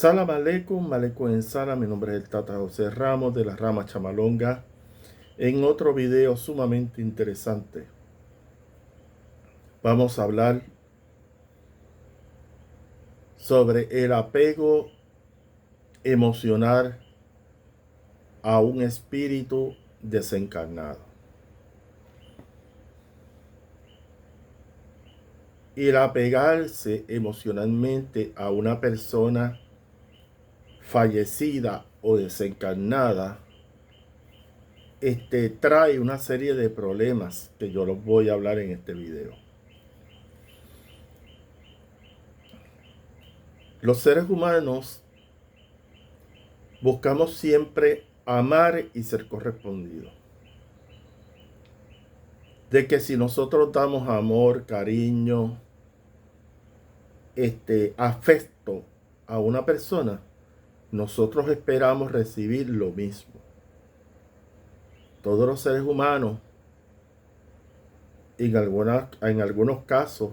Salam aleikum, aleikum en salam. Mi nombre es el Tata José Ramos de la rama Chamalonga. En otro video sumamente interesante, vamos a hablar sobre el apego emocional a un espíritu desencarnado. Y el apegarse emocionalmente a una persona fallecida o desencarnada trae una serie de problemas que yo los voy a hablar en este video. Los seres humanos buscamos siempre amar y ser correspondidos. De que si nosotros damos amor, cariño, afecto a una persona, nosotros esperamos recibir lo mismo. Todos los seres humanos, en algunos casos,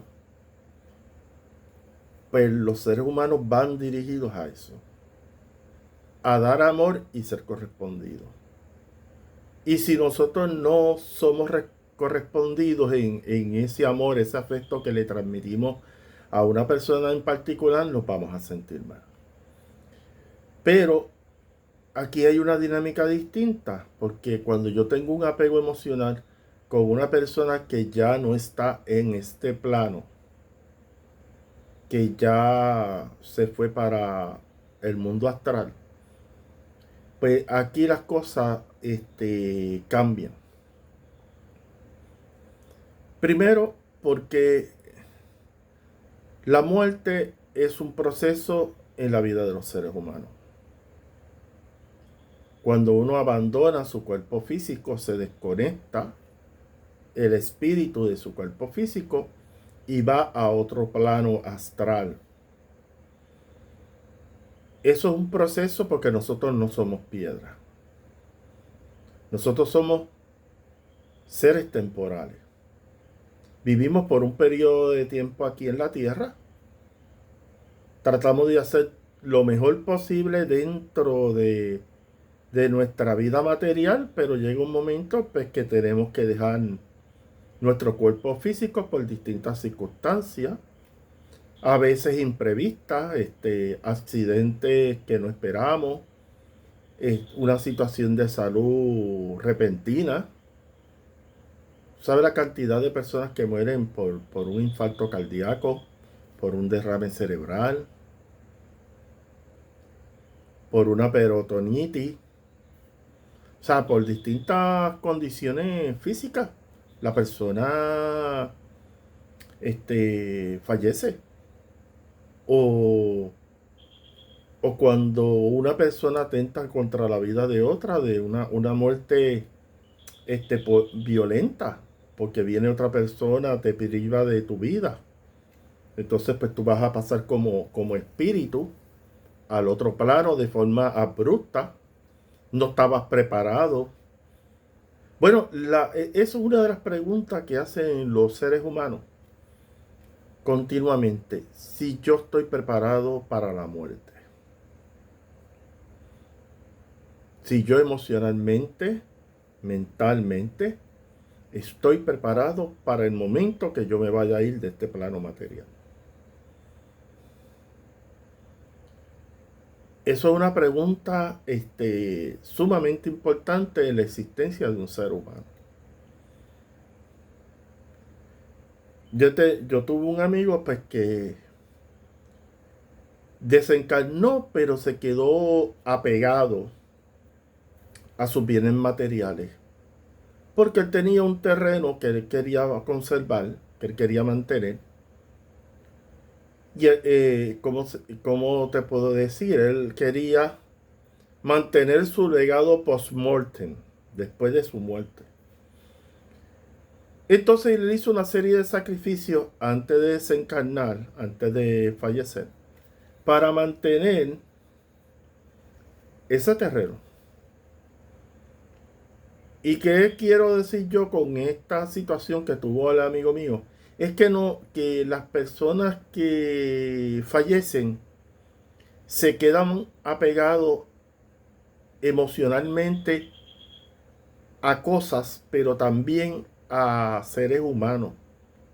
pues los seres humanos van dirigidos a eso, a dar amor y ser correspondidos. Y si nosotros no somos correspondidos en ese amor, ese afecto que le transmitimos a una persona en particular, nos vamos a sentir mal. Pero aquí hay una dinámica distinta, porque cuando yo tengo un apego emocional con una persona que ya no está en este plano, que ya se fue para el mundo astral, pues aquí las cosas cambian. Primero, porque la muerte es un proceso en la vida de los seres humanos. Cuando uno abandona su cuerpo físico, se desconecta el espíritu de su cuerpo físico y va a otro plano astral. Eso es un proceso porque nosotros no somos piedra. Nosotros somos seres temporales. Vivimos por un periodo de tiempo aquí en la Tierra. Tratamos de hacer lo mejor posible dentro de nuestra vida material, pero llega un momento pues, que tenemos que dejar nuestro cuerpo físico por distintas circunstancias, a veces imprevistas, accidentes que no esperamos, una situación de salud repentina. ¿Sabe la cantidad de personas que mueren por un infarto cardíaco, por un derrame cerebral, por una peritonitis? O sea, por distintas condiciones físicas, la persona fallece. O cuando una persona atenta contra la vida de otra, de una muerte violenta, porque viene otra persona, te priva de tu vida. Entonces, pues tú vas a pasar como espíritu al otro plano de forma abrupta. No estabas preparado. Bueno, eso es una de las preguntas que hacen los seres humanos continuamente. Si yo estoy preparado para la muerte. Si yo emocionalmente, mentalmente, estoy preparado para el momento que yo me vaya a ir de este plano material. Eso es una pregunta sumamente importante en la existencia de un ser humano. Yo tuve un amigo pues que desencarnó, pero se quedó apegado a sus bienes materiales, porque él tenía un terreno que él quería conservar, que él quería mantener. Y ¿cómo te puedo decir? Él quería mantener su legado post-mortem, después de su muerte. Entonces él hizo una serie de sacrificios antes de desencarnar, antes de fallecer, para mantener ese terreno. ¿Y qué quiero decir yo con esta situación que tuvo el amigo mío? Es que las personas que fallecen se quedan apegados emocionalmente a cosas, pero también a seres humanos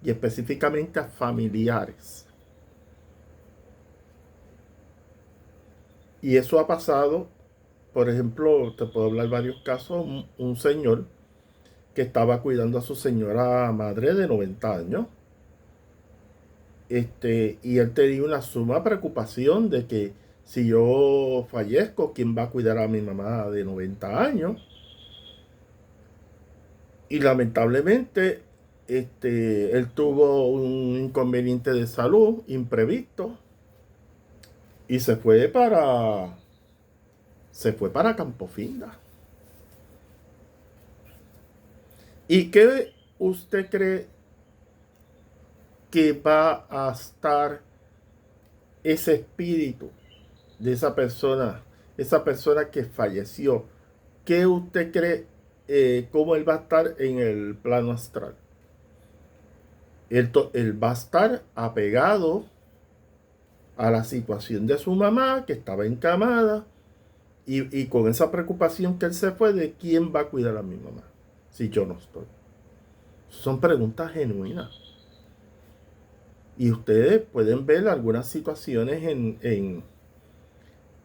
y específicamente a familiares. Y eso ha pasado, por ejemplo, te puedo hablar varios casos, un señor que estaba cuidando a su señora madre de 90 años. Y él tenía una suma preocupación de que si yo fallezco, ¿quién va a cuidar a mi mamá de 90 años? Y lamentablemente, él tuvo un inconveniente de salud imprevisto y se fue para Campofinda. ¿Y qué usted cree que va a estar ese espíritu de esa persona que falleció? ¿Qué usted cree, cómo él va a estar en el plano astral? Él va a estar apegado a la situación de su mamá, que estaba encamada, y con esa preocupación que él se fue de quién va a cuidar a mi mamá si yo no estoy. Son preguntas genuinas. Y ustedes pueden ver algunas situaciones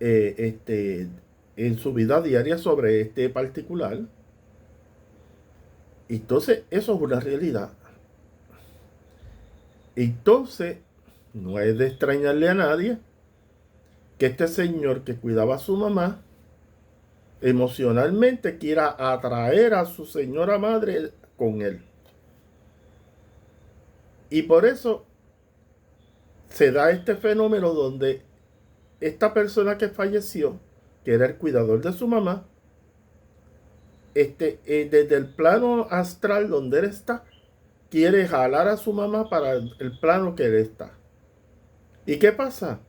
eh, este, en su vida diaria sobre este particular. Entonces, eso es una realidad. Entonces, no es de extrañarle a nadie que este señor que cuidaba a su mamá emocionalmente quiera atraer a su señora madre con él. Y por eso se da este fenómeno donde esta persona que falleció, que era el cuidador de su mamá, desde el plano astral donde él está, quiere jalar a su mamá para el plano que él está. ¿Y qué pasa?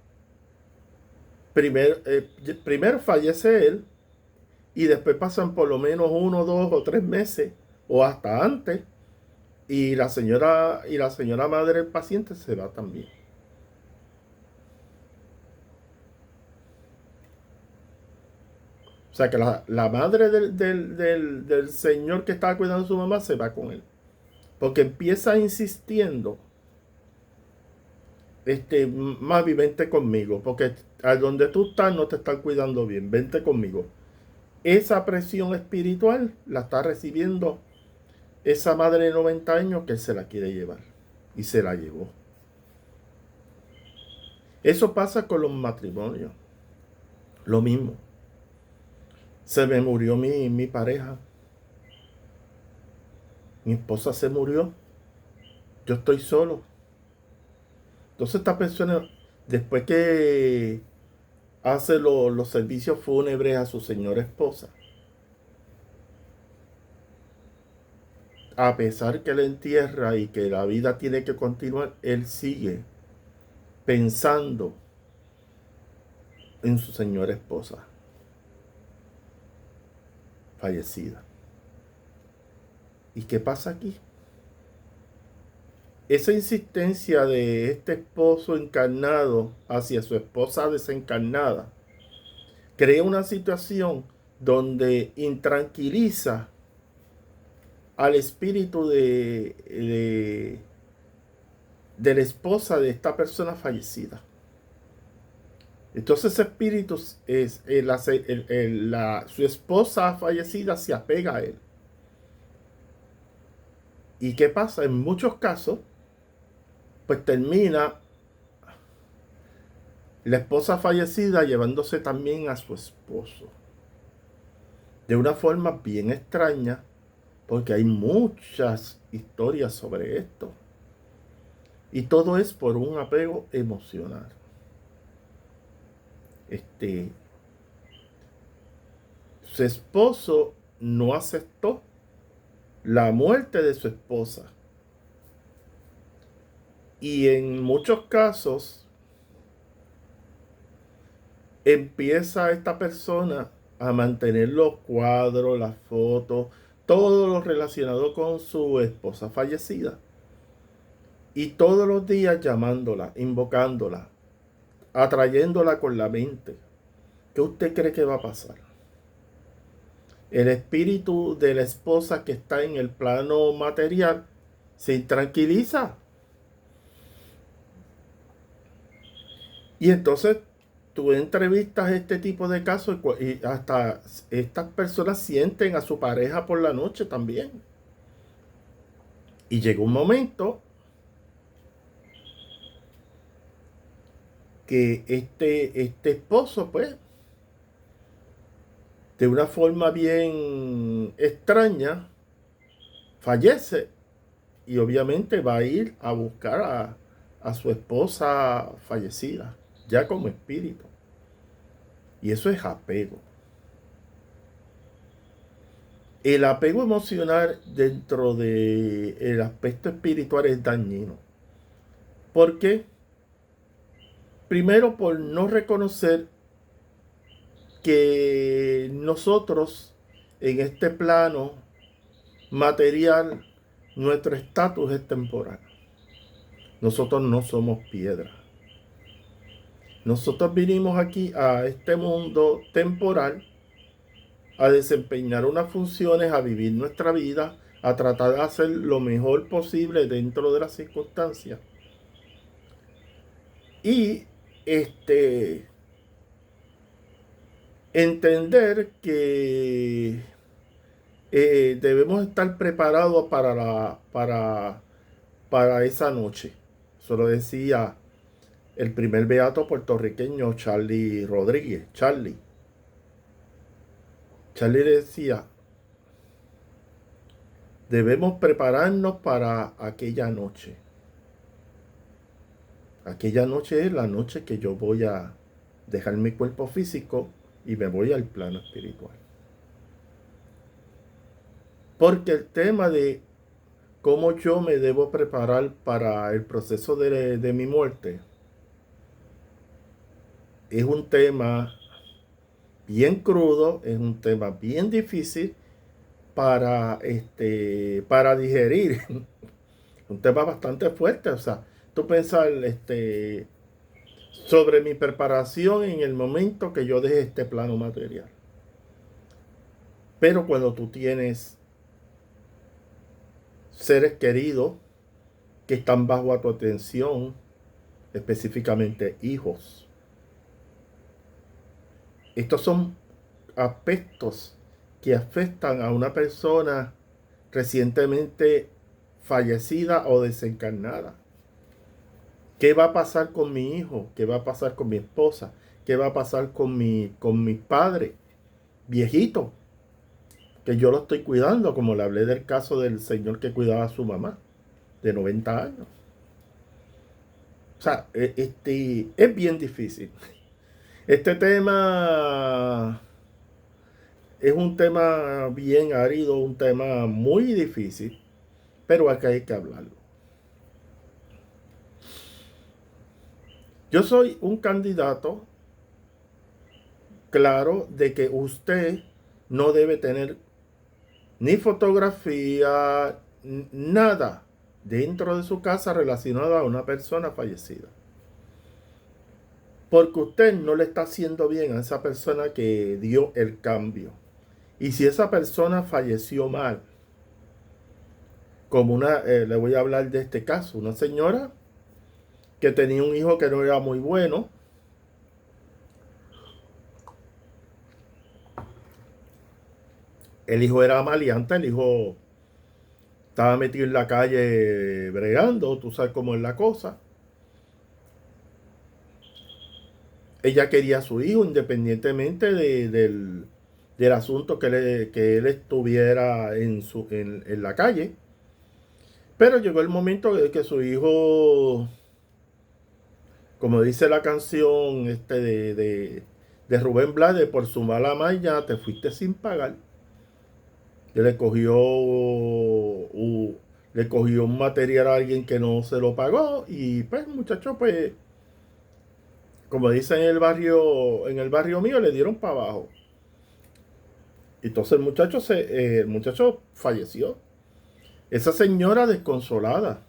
Primero fallece él y después pasan por lo menos 1, 2 o 3 meses o hasta antes y la señora madre del paciente se va también. O sea que la madre del señor que estaba cuidando a su mamá se va con él. Porque empieza insistiendo, Mavi, vente conmigo, porque a donde tú estás no te están cuidando bien, vente conmigo. Esa presión espiritual la está recibiendo esa madre de 90 años que él se la quiere llevar. Y se la llevó. Eso pasa con los matrimonios. Lo mismo. Se me murió mi pareja. Mi esposa se murió. Yo estoy solo. Entonces esta persona, después que hace los servicios fúnebres a su señora esposa, a pesar que él entierra y que la vida tiene que continuar, él sigue pensando en su señora esposa fallecida. ¿Y qué pasa aquí? Esa insistencia de este esposo encarnado hacia su esposa desencarnada crea una situación donde intranquiliza al espíritu de la esposa de esta persona fallecida. Entonces ese espíritu su esposa fallecida se apega a él. ¿Y qué pasa? En muchos casos, pues termina la esposa fallecida llevándose también a su esposo. De una forma bien extraña, porque hay muchas historias sobre esto. Y todo es por un apego emocional. Su esposo no aceptó la muerte de su esposa. Y en muchos casos empieza esta persona a mantener los cuadros, las fotos, todo lo relacionado con su esposa fallecida. Y todos los días llamándola, invocándola, atrayéndola con la mente. ¿Qué usted cree que va a pasar? El espíritu de la esposa que está en el plano material se intranquiliza. Y entonces tú entrevistas este tipo de casos y hasta estas personas sienten a su pareja por la noche también. Y llega un momento que este esposo, pues, de una forma bien extraña, fallece y obviamente va a ir a buscar a su esposa fallecida, ya como espíritu. Y eso es apego. El apego emocional dentro del aspecto espiritual es dañino. ¿Por qué? Primero, por no reconocer que nosotros en este plano material, nuestro estatus es temporal. Nosotros no somos piedra. Nosotros vinimos aquí a este mundo temporal a desempeñar unas funciones, a vivir nuestra vida, a tratar de hacer lo mejor posible dentro de las circunstancias. Y entender que debemos estar preparados para esa noche. Eso lo decía el primer beato puertorriqueño, Charlie Rodríguez. Charlie decía, debemos prepararnos para aquella noche. Aquella noche es la noche que yo voy a dejar mi cuerpo físico y me voy al plano espiritual. Porque el tema de cómo yo me debo preparar para el proceso de mi muerte es un tema bien crudo, es un tema bien difícil para digerir. Un tema bastante fuerte. O sea, tú pensar sobre mi preparación en el momento que yo deje este plano material. Pero cuando tú tienes seres queridos que están bajo a tu atención, específicamente hijos, estos son aspectos que afectan a una persona recientemente fallecida o desencarnada. ¿Qué va a pasar con mi hijo? ¿Qué va a pasar con mi esposa? ¿Qué va a pasar con mi padre viejito? Que yo lo estoy cuidando, como le hablé del caso del señor que cuidaba a su mamá, de 90 años. O sea, es bien difícil. Este tema es un tema bien árido, un tema muy difícil, pero acá hay que hablarlo. Yo soy un candidato claro de que usted no debe tener ni fotografía, nada dentro de su casa relacionado a una persona fallecida. Porque usted no le está haciendo bien a esa persona que dio el cambio. Y si esa persona falleció mal, como le voy a hablar de este caso, una señora que tenía un hijo que no era muy bueno. El hijo era maleante, el hijo estaba metido en la calle bregando, tú sabes cómo es la cosa. Ella quería a su hijo independientemente del asunto que él estuviera en la calle. Pero llegó el momento de que su hijo, como dice la canción de Rubén Blades, por su mala maña te fuiste sin pagar. Que le cogió un material a alguien que no se lo pagó y pues muchacho, pues como dicen en el barrio mío, le dieron para abajo. Entonces el muchacho falleció. Esa señora desconsolada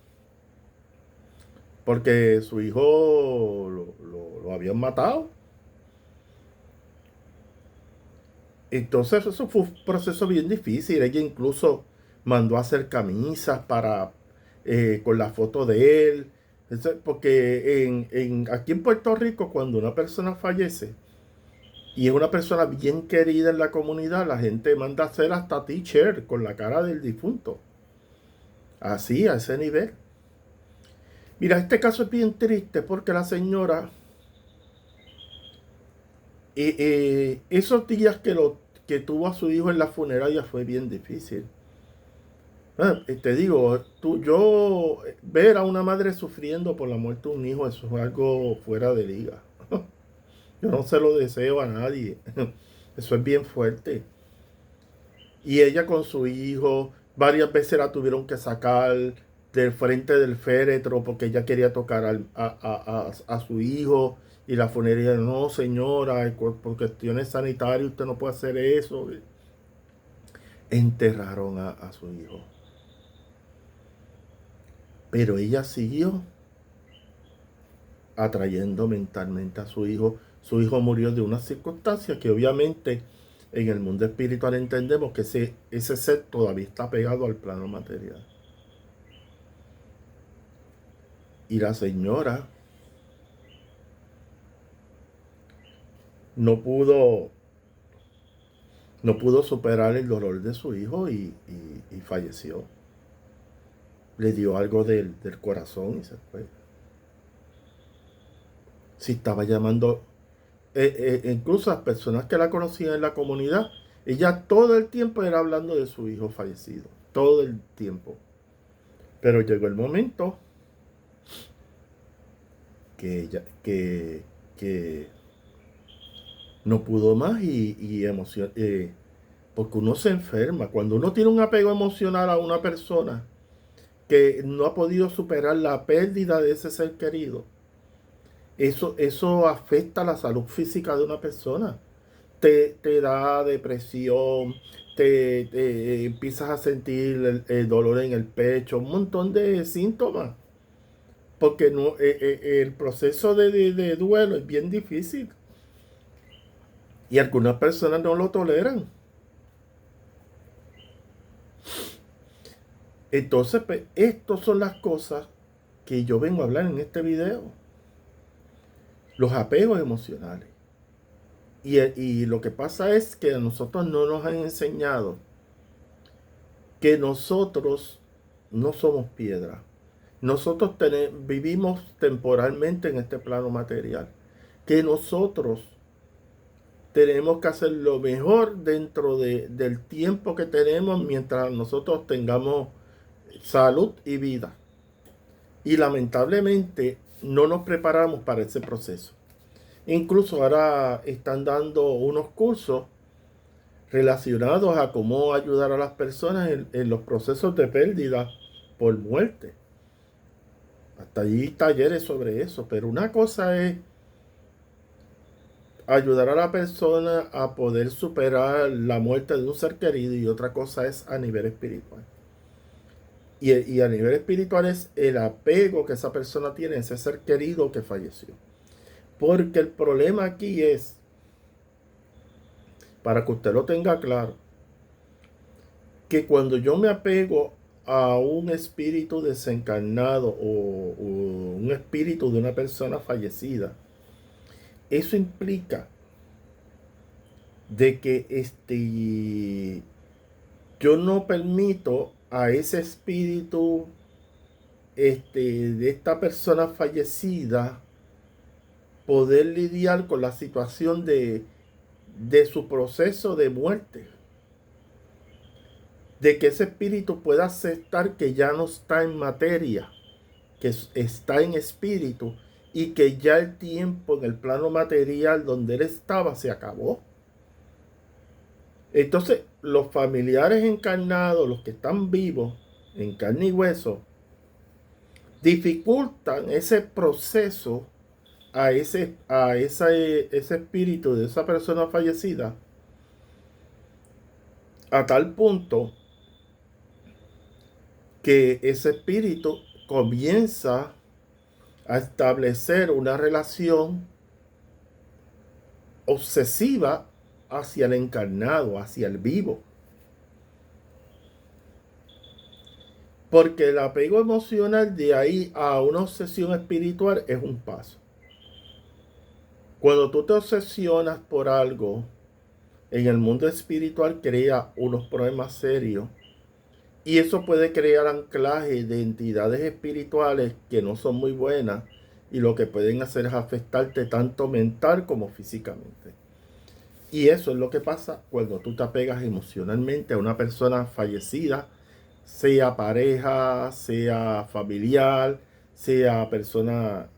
porque su hijo lo lo habían matado. Entonces eso fue un proceso bien difícil. Ella incluso mandó a hacer camisas para con la foto de él. Porque aquí en Puerto Rico, cuando una persona fallece y es una persona bien querida en la comunidad, la gente manda a hacer hasta t-shirt con la cara del difunto. Así, a ese nivel. Mira, este caso es bien triste porque la señora, esos días que tuvo a su hijo en la funeraria fue bien difícil. Te digo, ver a una madre sufriendo por la muerte de un hijo, eso es algo fuera de liga. Yo no se lo deseo a nadie. Eso es bien fuerte. Y ella con su hijo, varias veces la tuvieron que sacar del frente del féretro porque ella quería tocar a su hijo. Y la funeraria, no señora, por cuestiones sanitarias usted no puede hacer eso. Enterraron a su hijo. Pero ella siguió atrayendo mentalmente a su hijo. Su hijo murió de unas circunstancias que obviamente en el mundo espiritual entendemos que ese ser todavía está pegado al plano material. Y la señora no pudo superar el dolor de su hijo y falleció. Le dio algo del corazón y se fue. Si estaba llamando, incluso las personas que la conocían en la comunidad, ella todo el tiempo era hablando de su hijo fallecido. Todo el tiempo. Pero llegó el momento que ella, que no pudo más porque uno se enferma. Cuando uno tiene un apego emocional a una persona que no ha podido superar la pérdida de ese ser querido, eso afecta la salud física de una persona. Te da depresión, te empiezas a sentir el dolor en el pecho, un montón de síntomas. Porque no, el proceso de duelo es bien difícil. Y algunas personas no lo toleran. Entonces, pues, estas son las cosas que yo vengo a hablar en este video. Los apegos emocionales. Y lo que pasa es que a nosotros no nos han enseñado que nosotros no somos piedra. Nosotros vivimos temporalmente en este plano material. Que nosotros tenemos que hacer lo mejor dentro del tiempo que tenemos mientras nosotros tengamos salud y vida. Y lamentablemente no nos preparamos para ese proceso. Incluso ahora están dando unos cursos relacionados a cómo ayudar a las personas en los procesos de pérdida por muerte. Hasta allí talleres sobre eso. Pero una cosa es ayudar a la persona a poder superar la muerte de un ser querido y otra cosa es a nivel espiritual. Y a nivel espiritual es el apego que esa persona tiene a ese ser querido que falleció. Porque el problema aquí es, para que usted lo tenga claro, que cuando yo me apego a un espíritu desencarnado o un espíritu de una persona fallecida, eso implica de que yo no permito a ese espíritu de esta persona fallecida poder lidiar con la situación de su proceso de muerte. De que ese espíritu pueda aceptar que ya no está en materia, que está en espíritu y que ya el tiempo en el plano material donde él estaba se acabó. Entonces, los familiares encarnados, los que están vivos, en carne y hueso, dificultan ese proceso a ese espíritu de esa persona fallecida a tal punto que ese espíritu comienza a establecer una relación obsesiva hacia el encarnado, hacia el vivo. Porque el apego emocional de ahí a una obsesión espiritual es un paso. Cuando tú te obsesionas por algo, en el mundo espiritual crea unos problemas serios. Y eso puede crear anclaje de entidades espirituales que no son muy buenas y lo que pueden hacer es afectarte tanto mental como físicamente. Y eso es lo que pasa cuando tú te apegas emocionalmente a una persona fallecida, sea pareja, sea familiar, sea persona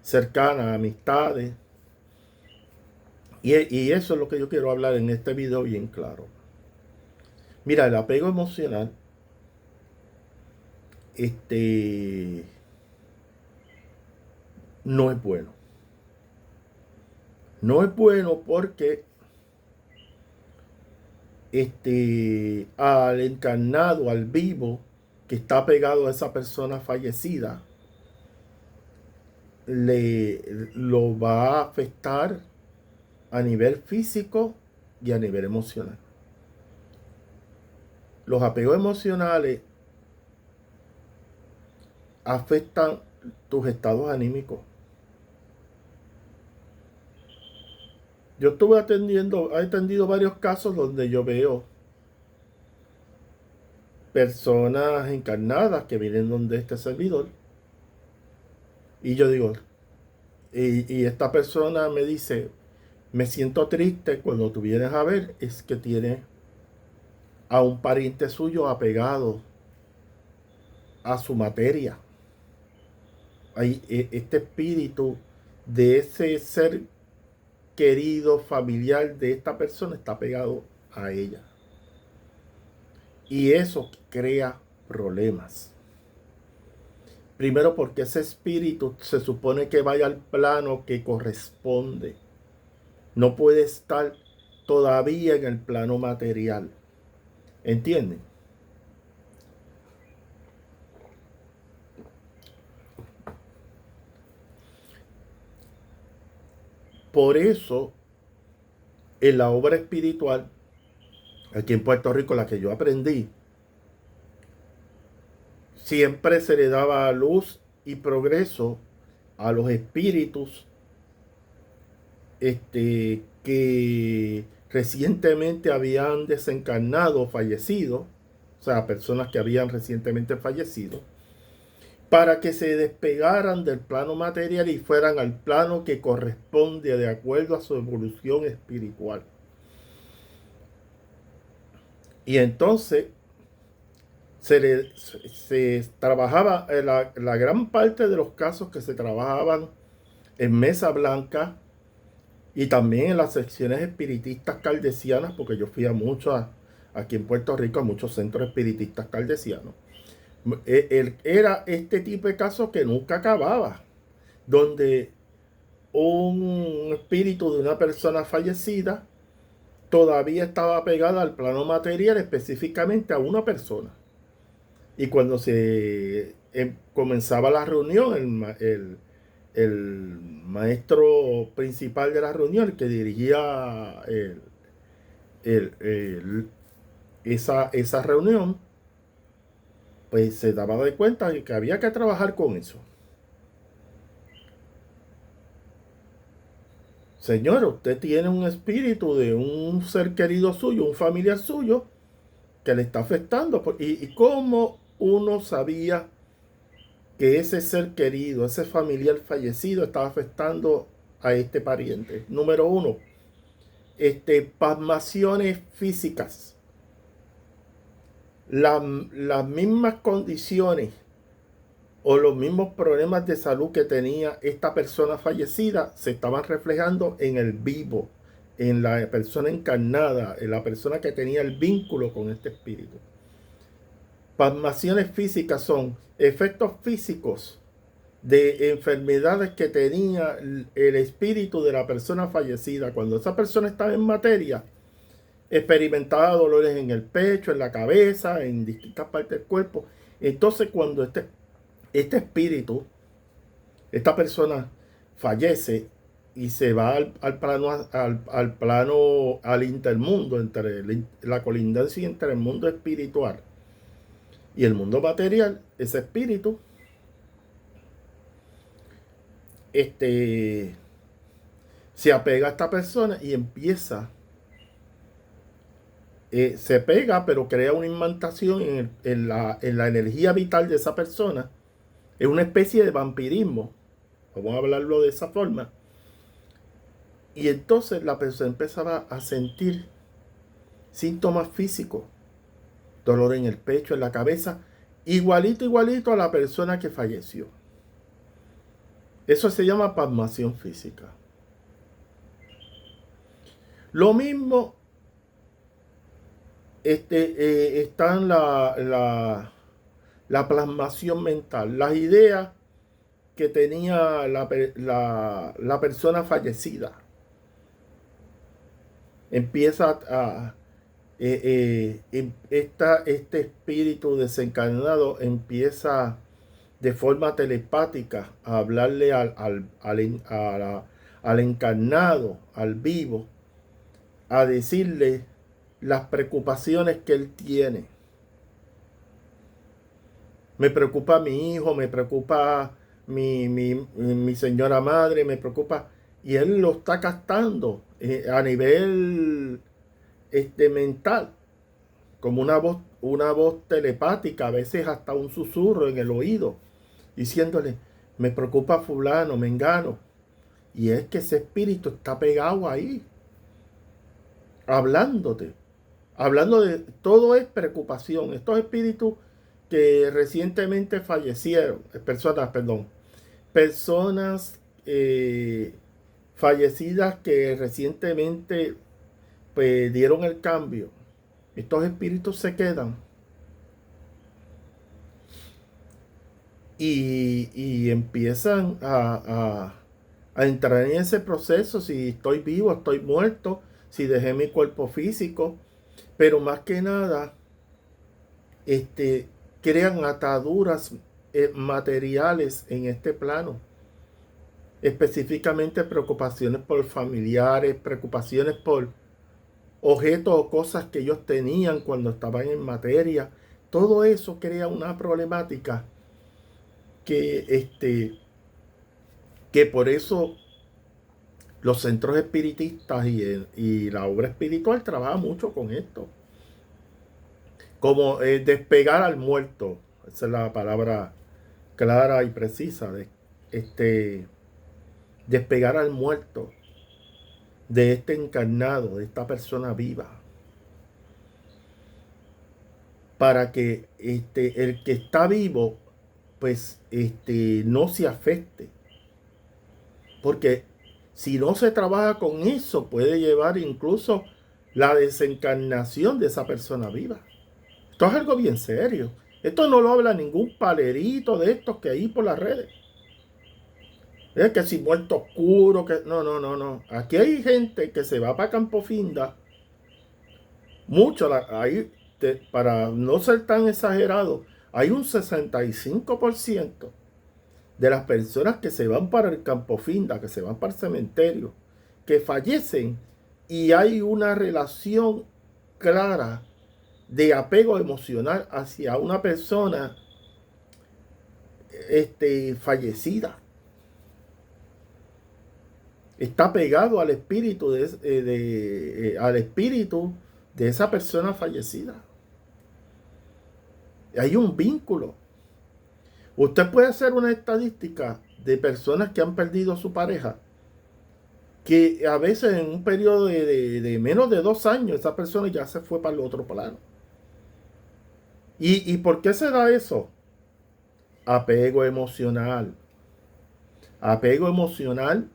cercana, amistades. Y eso es lo que yo quiero hablar en este video bien claro. Mira, el apego emocional, no es bueno. No es bueno porque al encarnado, al vivo, que está pegado a esa persona fallecida, lo va a afectar a nivel físico y a nivel emocional. Los apegos emocionales afectan tus estados anímicos. Yo he atendido varios casos donde yo veo personas encarnadas que vienen donde este servidor. Y yo digo, y esta persona me dice, me siento triste cuando tú vienes a ver, es que tiene a un pariente suyo apegado a su materia. Hay este espíritu de ese ser querido, familiar de esta persona está pegado a ella. Y eso crea problemas. Primero porque ese espíritu se supone que vaya al plano que corresponde. No puede estar todavía en el plano material. ¿Entienden? Por eso, en la obra espiritual, aquí en Puerto Rico, la que yo aprendí, siempre se le daba luz y progreso a los espíritus que recientemente habían desencarnado, fallecido, o sea, personas que habían recientemente fallecido, para que se despegaran del plano material y fueran al plano que corresponde de acuerdo a su evolución espiritual. Y entonces se trabajaba, la gran parte de los casos que se trabajaban en mesa blanca y también en las secciones espiritistas caldesianas, porque yo fui a muchos, aquí en Puerto Rico, a muchos centros espiritistas caldesianos. Era este tipo de casos que nunca acababa, donde un espíritu de una persona fallecida todavía estaba pegada al plano material, específicamente a una persona. Y cuando se comenzaba la reunión, el maestro principal de la reunión, el que dirigía esa reunión, pues se daba de cuenta de que había que trabajar con eso. Señor, usted tiene un espíritu de un ser querido suyo, un familiar suyo, que le está afectando. ¿Y cómo uno sabía que ese ser querido, ese familiar fallecido, estaba afectando a este pariente? Número uno, pasmaciones físicas. Las mismas condiciones o los mismos problemas de salud que tenía esta persona fallecida se estaban reflejando en el vivo, en la persona encarnada, en la persona que tenía el vínculo con este espíritu. Pasmaciones físicas son efectos físicos de enfermedades que tenía el espíritu de la persona fallecida. Cuando esa persona estaba en materia, experimentaba dolores en el pecho, en la cabeza, en distintas partes del cuerpo. Entonces, cuando este espíritu, esta persona fallece, y se va al plano, al intermundo, entre la colindancia entre el mundo espiritual y el mundo material. Ese espíritu se apega a esta persona y empieza, se pega, pero crea una imantación en la energía vital de esa persona. Es una especie de vampirismo, vamos a hablarlo de esa forma. Y entonces la persona empezaba a sentir síntomas físicos, dolor en el pecho, en la cabeza, igualito a la persona que falleció. Eso se llama pasmación física. Lo mismo está en la plasmación mental, las ideas que tenía la persona fallecida. Empieza este espíritu desencarnado empieza de forma telepática a hablarle al encarnado, al vivo, a decirle las preocupaciones que él tiene. Me preocupa mi hijo, me preocupa mi señora madre, me preocupa. Y él lo está captando a nivel mental, como una voz telepática, a veces hasta un susurro en el oído, diciéndole, me preocupa fulano, mengano. Y es que ese espíritu está pegado ahí, hablándote. Hablando de todo es preocupación. Estos espíritus que recientemente fallecieron, personas fallecidas que recientemente pues, dieron el cambio. Estos espíritus se quedan y empiezan a entrar en ese proceso, si estoy vivo, estoy muerto, si dejé mi cuerpo físico, pero más que nada crean ataduras materiales en este plano, específicamente preocupaciones por familiares, preocupaciones por objetos o cosas que ellos tenían cuando estaban en materia. Todo eso crea una problemática que por eso los centros espiritistas y la obra espiritual trabaja mucho con esto. Como despegar al muerto. Esa es la palabra clara y precisa. Despegar al muerto de este encarnado, de esta persona viva. Para que el que está vivo, pues no se afecte. Porque si no se trabaja con eso, puede llevar incluso la desencarnación de esa persona viva. Esto es algo bien serio. Esto no lo habla ningún palerito de estos que hay por las redes. Es que si muerto oscuro, que no. Aquí hay gente que se va para Campo Finda. Mucho, para no ser tan exagerado, hay un 65% de las personas que se van para el Campo Finda, que se van para el cementerio, que fallecen y hay una relación clara de apego emocional hacia una persona fallecida. Está pegado al espíritu al espíritu de esa persona fallecida. Hay un vínculo. Usted puede hacer una estadística de personas que han perdido a su pareja, que a veces en un periodo de menos de 2 años esa persona ya se fue para el otro plano. ¿Y por qué se da eso? Apego emocional. Apego emocional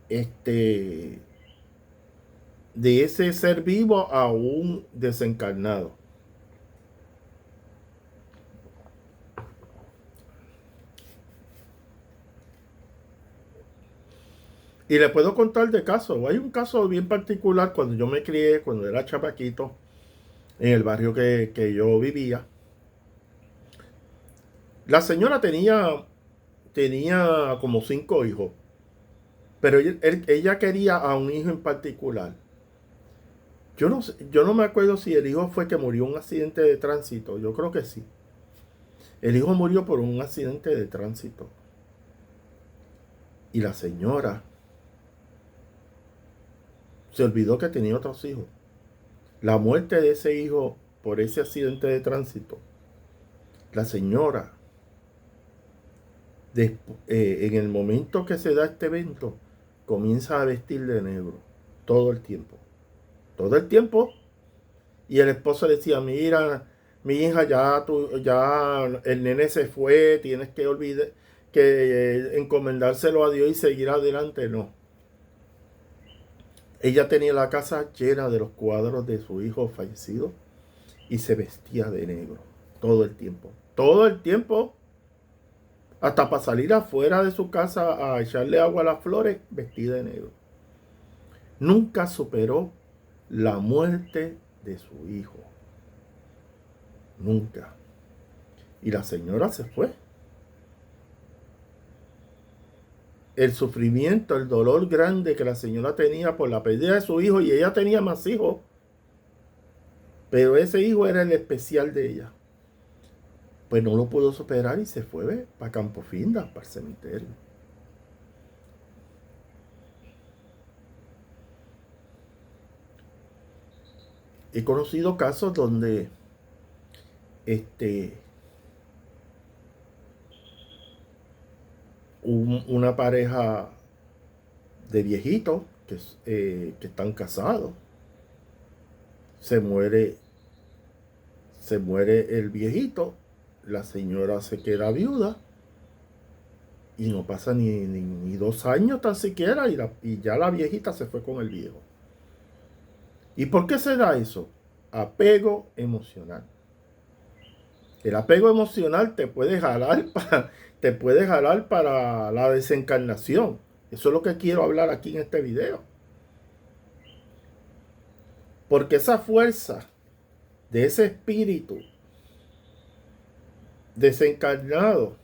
de ese ser vivo a un desencarnado. Y le puedo contar de casos. Hay un caso bien particular cuando yo me crié, cuando era chamaquito, en el barrio que yo vivía. La señora tenía como 5 hijos. Pero ella quería a un hijo en particular. Yo no sé, yo no me acuerdo si el hijo fue que murió en un accidente de tránsito. Yo creo que sí. El hijo murió por un accidente de tránsito. Y la señora se olvidó que tenía otros hijos. La muerte de ese hijo por ese accidente de tránsito. La señora, en el momento que se da este evento, comienza a vestir de negro. Todo el tiempo. Todo el tiempo. Y el esposo decía, mira, mi hija, ya el nene se fue, tienes que olvidar, que encomendárselo a Dios y seguir adelante. No. Ella tenía la casa llena de los cuadros de su hijo fallecido y se vestía de negro todo el tiempo. Todo el tiempo, hasta para salir afuera de su casa a echarle agua a las flores, vestida de negro. Nunca superó la muerte de su hijo. Nunca. Y la señora se fue. El sufrimiento, el dolor grande que la señora tenía por la pérdida de su hijo, y ella tenía más hijos, pero ese hijo era el especial de ella. Pues no lo pudo superar y se fue para Campo Finda, para el cementerio. He conocido casos donde una pareja de viejitos que están casados, se muere el viejito, la señora se queda viuda y no pasa ni 2 años tan siquiera y ya la viejita se fue con el viejo. ¿Y por qué se da eso? Apego emocional. El apego emocional te puede jalar para la desencarnación. Eso es lo que quiero hablar aquí en este video. Porque esa fuerza de ese espíritu desencarnado,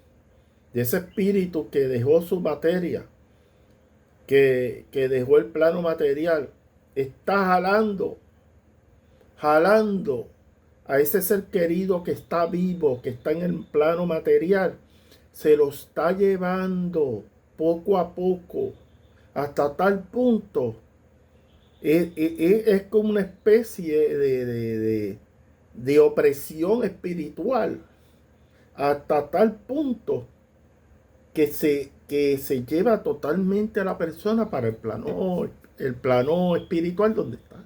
de ese espíritu que dejó su materia, que dejó el plano material, está jalando a ese ser querido que está vivo, que está en el plano material, se lo está llevando poco a poco, hasta tal punto. Es como una especie de opresión espiritual, hasta tal punto que se lleva totalmente a la persona para el plano espiritual donde está.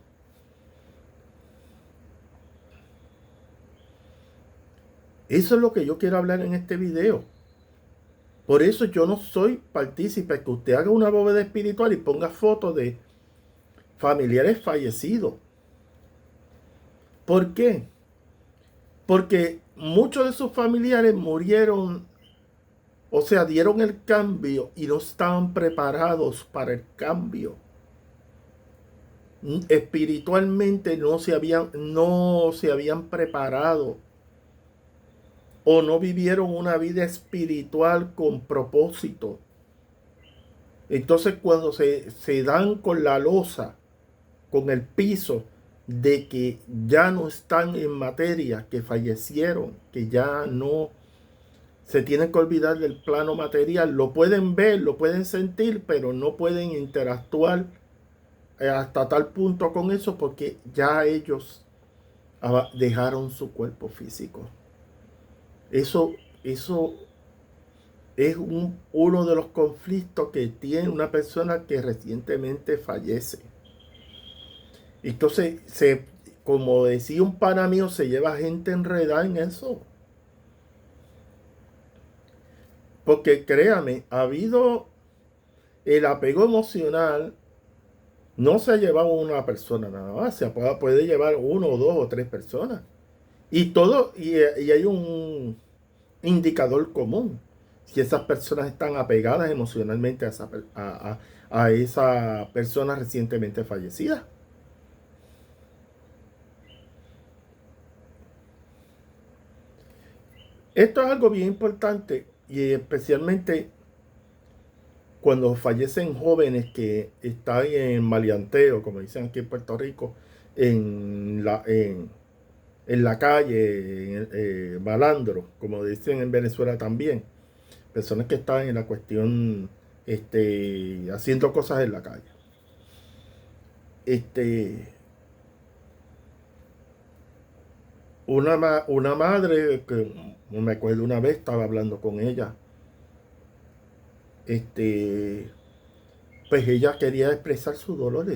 Eso es lo que yo quiero hablar en este video. Por eso yo no soy partícipe que usted haga una bóveda espiritual y ponga fotos de familiares fallecidos. ¿Por qué? Porque muchos de sus familiares murieron, o sea, dieron el cambio y no estaban preparados para el cambio. Espiritualmente no se habían preparado o no vivieron una vida espiritual con propósito. Entonces cuando se dan con la losa, con el piso de que ya no están en materia, que fallecieron, que ya no se tienen que olvidar del plano material, lo pueden ver, lo pueden sentir, pero no pueden interactuar hasta tal punto con eso porque ya ellos dejaron su cuerpo físico. Eso es uno de los conflictos que tiene una persona que recientemente fallece. Entonces, como decía un pana mío, se lleva gente enredada en eso. Porque créame, ha habido el apego emocional, no se ha llevado una persona nada más, se puede llevar 1 o 2 o 3 personas. Y hay un indicador común. Si esas personas están apegadas emocionalmente a esa persona recientemente fallecida. Esto es algo bien importante y especialmente cuando fallecen jóvenes que están en maleanteo, como dicen aquí en Puerto Rico, en la calle, malandro, como dicen en Venezuela también, personas que están en la cuestión, haciendo cosas en la calle. Una madre, que me acuerdo una vez, estaba hablando con ella, pues ella quería expresar su dolor.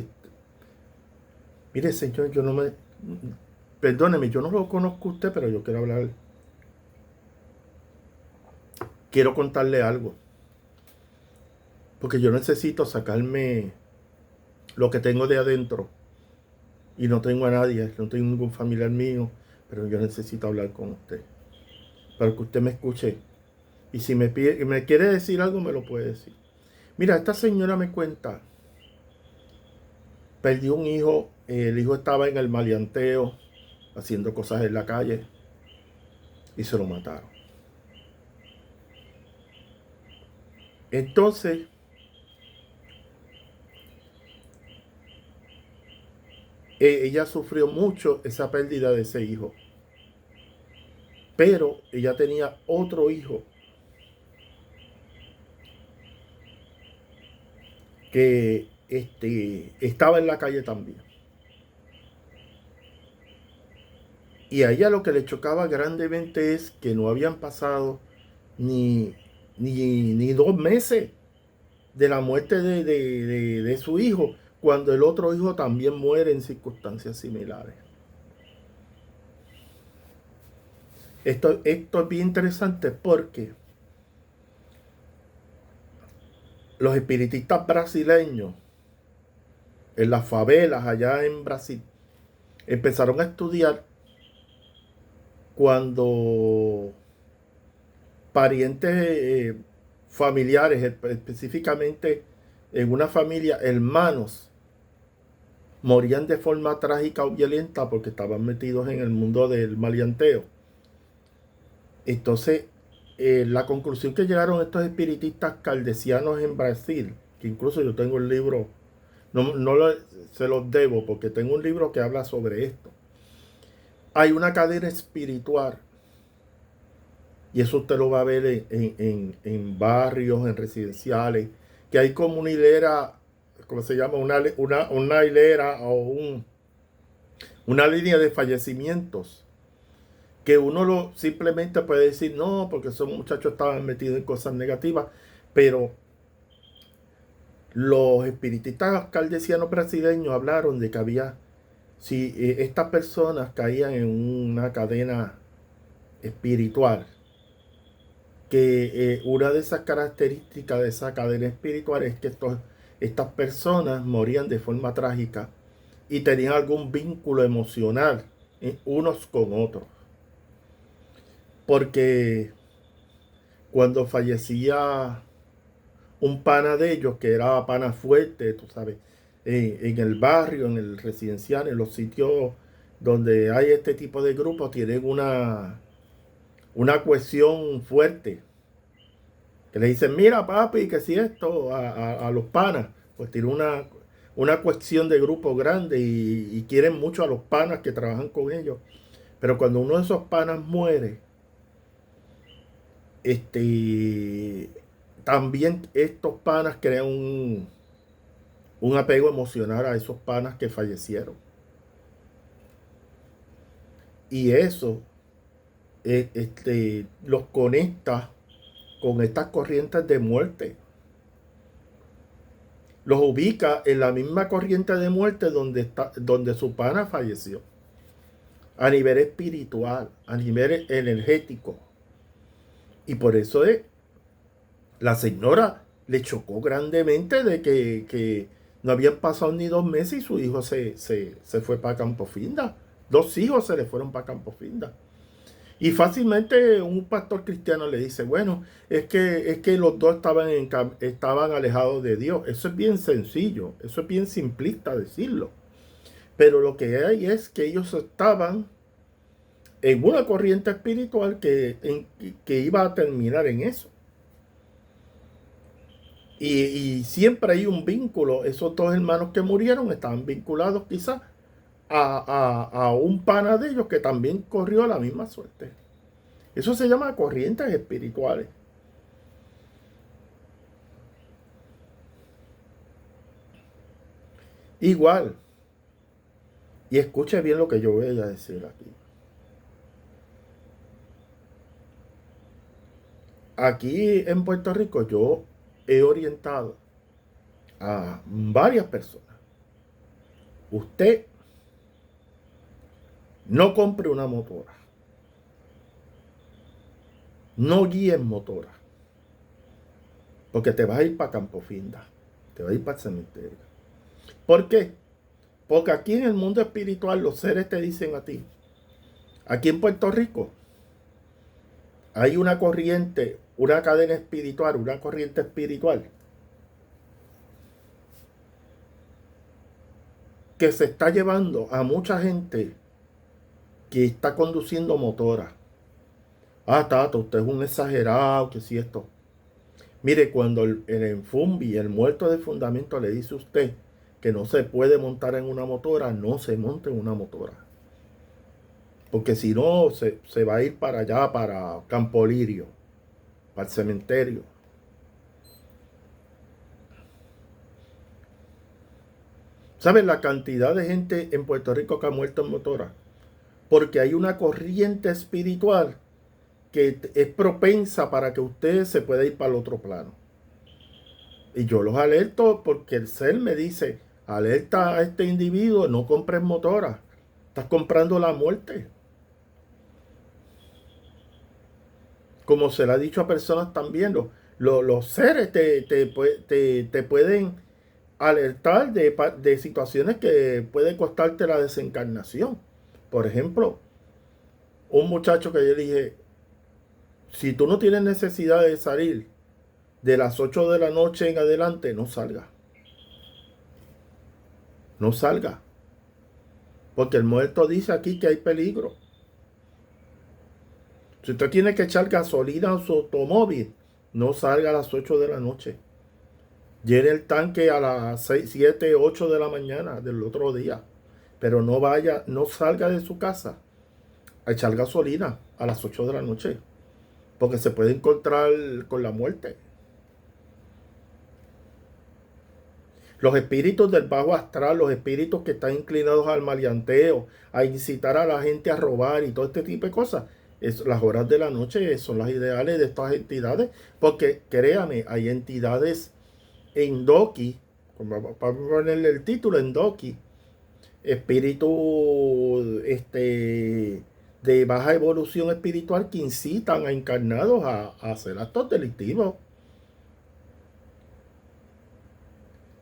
Mire, señor, perdóneme, yo no lo conozco a usted, pero yo quiero hablar, quiero contarle algo, porque yo necesito sacarme lo que tengo de adentro y no tengo a nadie, no tengo ningún familiar mío, pero yo necesito hablar con usted, para que usted me escuche. Y si me quiere decir algo, me lo puede decir. Mira, esta señora me cuenta, perdió un hijo, el hijo estaba en el maleanteo, haciendo cosas en la calle, y se lo mataron. Entonces, ella sufrió mucho esa pérdida de ese hijo. Pero ella tenía otro hijo que estaba en la calle también. Y a ella lo que le chocaba grandemente es que no habían pasado ni 2 meses de la muerte de su hijo, cuando el otro hijo también muere en circunstancias similares. Esto es bien interesante porque los espiritistas brasileños en las favelas allá en Brasil empezaron a estudiar cuando parientes, familiares, específicamente en una familia, hermanos, morían de forma trágica o violenta porque estaban metidos en el mundo del maleanteo. Entonces, la conclusión que llegaron estos espiritistas caldesianos en Brasil, que incluso yo tengo el libro, se los debo porque tengo un libro que habla sobre esto. Hay una cadena espiritual, y eso usted lo va a ver en barrios, en residenciales, que hay como una hilera, ¿cómo se llama? Una hilera o una línea de fallecimientos, que uno simplemente puede decir, no, porque esos muchachos estaban metidos en cosas negativas, pero los espiritistas caldesianos brasileños hablaron de que había, si estas personas caían en una cadena espiritual, que una de esas características de esa cadena espiritual es que estas personas morían de forma trágica y tenían algún vínculo emocional unos con otros. Porque cuando fallecía un pana de ellos, que era pana fuerte, tú sabes, en el barrio, en el residencial, en los sitios donde hay este tipo de grupos, tienen una cohesión fuerte. Que le dicen, mira papi, que si esto a los panas, pues tiene una cuestión de grupo grande y quieren mucho a los panas que trabajan con ellos. Pero cuando uno de esos panas muere, también estos panas crean un apego emocional a esos panas que fallecieron. Y eso los conecta con estas corrientes de muerte. Los ubica en la misma corriente de muerte donde su pana falleció. A nivel espiritual, a nivel energético. Y por eso la señora le chocó grandemente de que no habían pasado ni 2 meses y su hijo se fue para Campo Finda. 2 hijos se le fueron para Campo Finda. Y fácilmente un pastor cristiano le dice, bueno, es que los dos estaban alejados de Dios. Eso es bien sencillo, eso es bien simplista decirlo. Pero lo que hay es que ellos estaban en una corriente espiritual que iba a terminar en eso. Y siempre hay un vínculo. Esos dos hermanos que murieron estaban vinculados quizás a un pana de ellos que también corrió la misma suerte. Eso se llama corrientes espirituales. Igual, y escuche bien lo que yo voy a decir aquí. Aquí en Puerto Rico yo he orientado a varias personas. Usted no compre una motora. No guíe en motora. Porque te vas a ir para Campo Finda. Te vas a ir para el cementerio. ¿Por qué? Porque aquí en el mundo espiritual los seres te dicen a ti. Aquí en Puerto Rico hay una corriente, una cadena espiritual, una corriente espiritual que se está llevando a mucha gente que está conduciendo motora. Ah, Tato, usted es un exagerado, que si esto. Mire, cuando el enfumbi, el muerto de fundamento, le dice a usted que no se puede montar en una motora, no se monte en una motora. Porque si no, se va a ir para allá, para Campo Lirio, para el cementerio. ¿Saben la cantidad de gente en Puerto Rico que ha muerto en motora? Porque hay una corriente espiritual que es propensa para que usted se pueda ir para el otro plano. Y yo los alerto porque el ser me dice, alerta a este individuo, no compres motora, estás comprando la muerte. Como se le ha dicho a personas también, los seres te pueden alertar de situaciones que puede costarte la desencarnación. Por ejemplo, un muchacho que yo le dije, si tú no tienes necesidad de salir de las 8 de la noche en adelante, no salga. No salga. Porque el muerto dice aquí que hay peligro. Si usted tiene que echar gasolina a su automóvil, no salga a las 8 de la noche. Llene el tanque a las 6, 7, 8 de la mañana del otro día. Pero no vaya, no salga de su casa a echar gasolina a las 8 de la noche. Porque se puede encontrar con la muerte. Los espíritus del bajo astral, los espíritus que están inclinados al maleanteo, a incitar a la gente a robar y todo este tipo de cosas. Las horas de la noche son las ideales de estas entidades. Porque créame, hay entidades en Doki, para ponerle el título en Doki, espíritu de baja evolución espiritual que incitan a encarnados a hacer actos delictivos.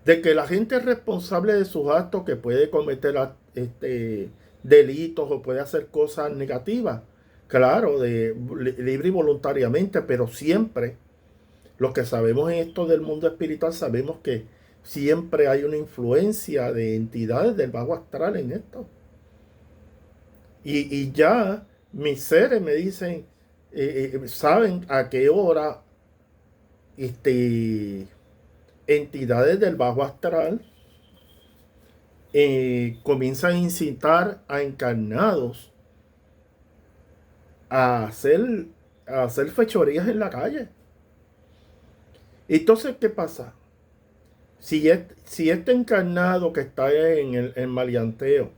De que la gente es responsable de sus actos, que puede cometer delitos o puede hacer cosas negativas, claro, libre y voluntariamente, pero siempre los que sabemos en esto del mundo espiritual sabemos que siempre hay una influencia de entidades del bajo astral en esto. Y ya mis seres me dicen, saben a qué hora entidades del bajo astral comienzan a incitar a encarnados a hacer, a hacer fechorías en la calle. Entonces, ¿qué pasa? Si este encarnado que está en el maleanteo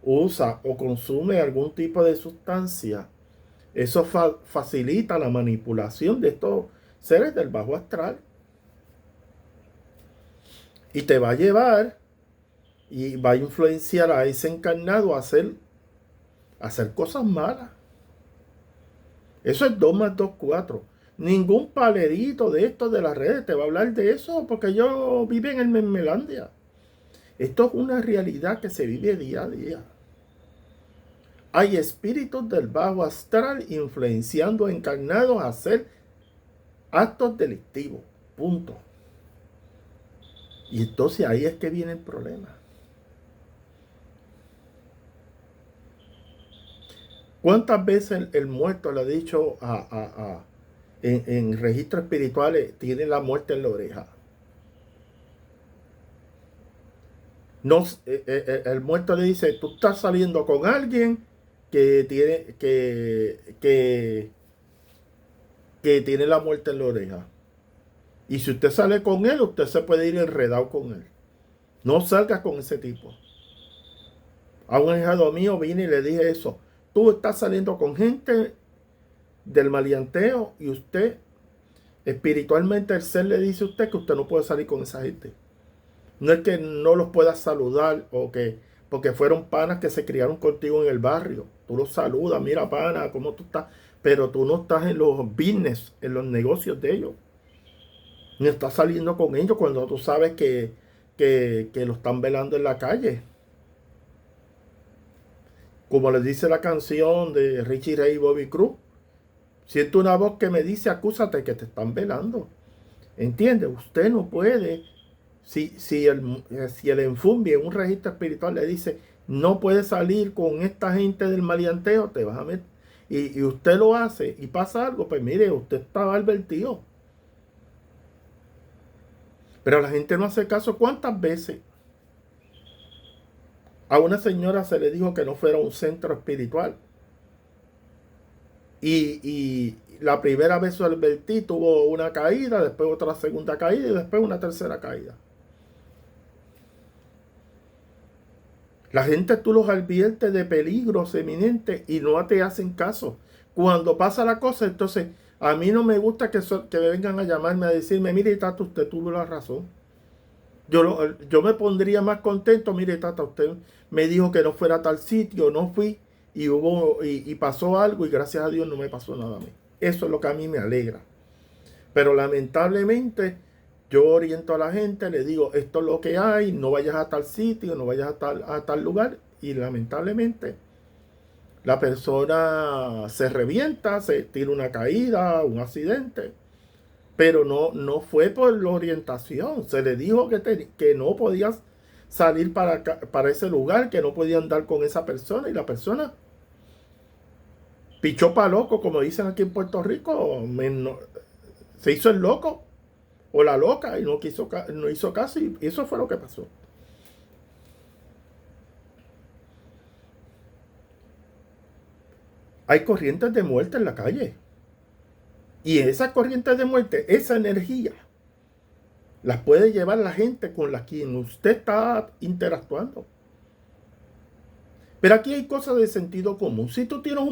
usa o consume algún tipo de sustancia, eso facilita la manipulación de estos seres del bajo astral. Y te va a llevar y va a influenciar a ese encarnado a hacer cosas malas. Eso es 2 más 2, 4. Ningún palerito de estos de las redes te va a hablar de eso porque yo vivo en el Mermelandia. Esto es una realidad que se vive día a día. Hay espíritus del bajo astral influenciando a encarnados a hacer actos delictivos. Punto. Y entonces ahí es que viene el problema. ¿Cuántas veces el muerto le ha dicho en registros espirituales tiene la muerte en la oreja. No, el muerto le dice, tú estás saliendo con alguien que tiene, que tiene la muerte en la oreja. Y si usted sale con él, usted se puede ir enredado con él. No salgas con ese tipo. A un hijado mío vine y le dije eso. Tú estás saliendo con gente del maleanteo y usted, espiritualmente, el ser le dice a usted que usted no puede salir con esa gente. No es que no los puedas saludar o que porque fueron panas que se criaron contigo en el barrio. Tú los saludas, mira pana, ¿cómo tú estás? Pero tú no estás en los business, en los negocios de ellos. Ni estás saliendo con ellos cuando tú sabes que lo están velando en la calle. Como les dice la canción de Richie Ray y Bobby Cruz. Siento una voz que me dice, acúsate que te están velando. ¿Entiende? Usted no puede. Si el enfumbie en un registro espiritual le dice, no puedes salir con esta gente del maleanteo, te vas a meter. Y usted lo hace y pasa algo, pues mire, usted está advertido. Pero la gente no hace caso. ¿Cuántas veces a una señora se le dijo que no fuera a un centro espiritual? Y la primera vez su advertí, tuvo una caída, después otra segunda caída y después una tercera caída. La gente tú los adviertes de peligros eminentes y no te hacen caso. Cuando pasa la cosa, entonces a mí no me gusta que me vengan a llamarme a decirme, mire Tata, usted tuvo la razón. Yo me pondría más contento, mire Tata, usted me dijo que no fuera a tal sitio, no fui y pasó algo y gracias a Dios no me pasó nada a mí. Eso es lo que a mí me alegra. Pero lamentablemente yo oriento a la gente, le digo, esto es lo que hay, no vayas a tal sitio, no vayas a tal lugar. Y lamentablemente la persona se revienta, se tira una caída, un accidente. Pero no fue por la orientación. Se le dijo que no podías salir para ese lugar, que no podía andar con esa persona. Y la persona pichó para loco, como dicen aquí en Puerto Rico. Se hizo el loco o la loca y no hizo caso. Y eso fue lo que pasó. Hay corrientes de muerte en la calle. Y esas corrientes de muerte, esa energía, las puede llevar la gente con la quien usted está interactuando. Pero aquí hay cosas de sentido común. Si tú tienes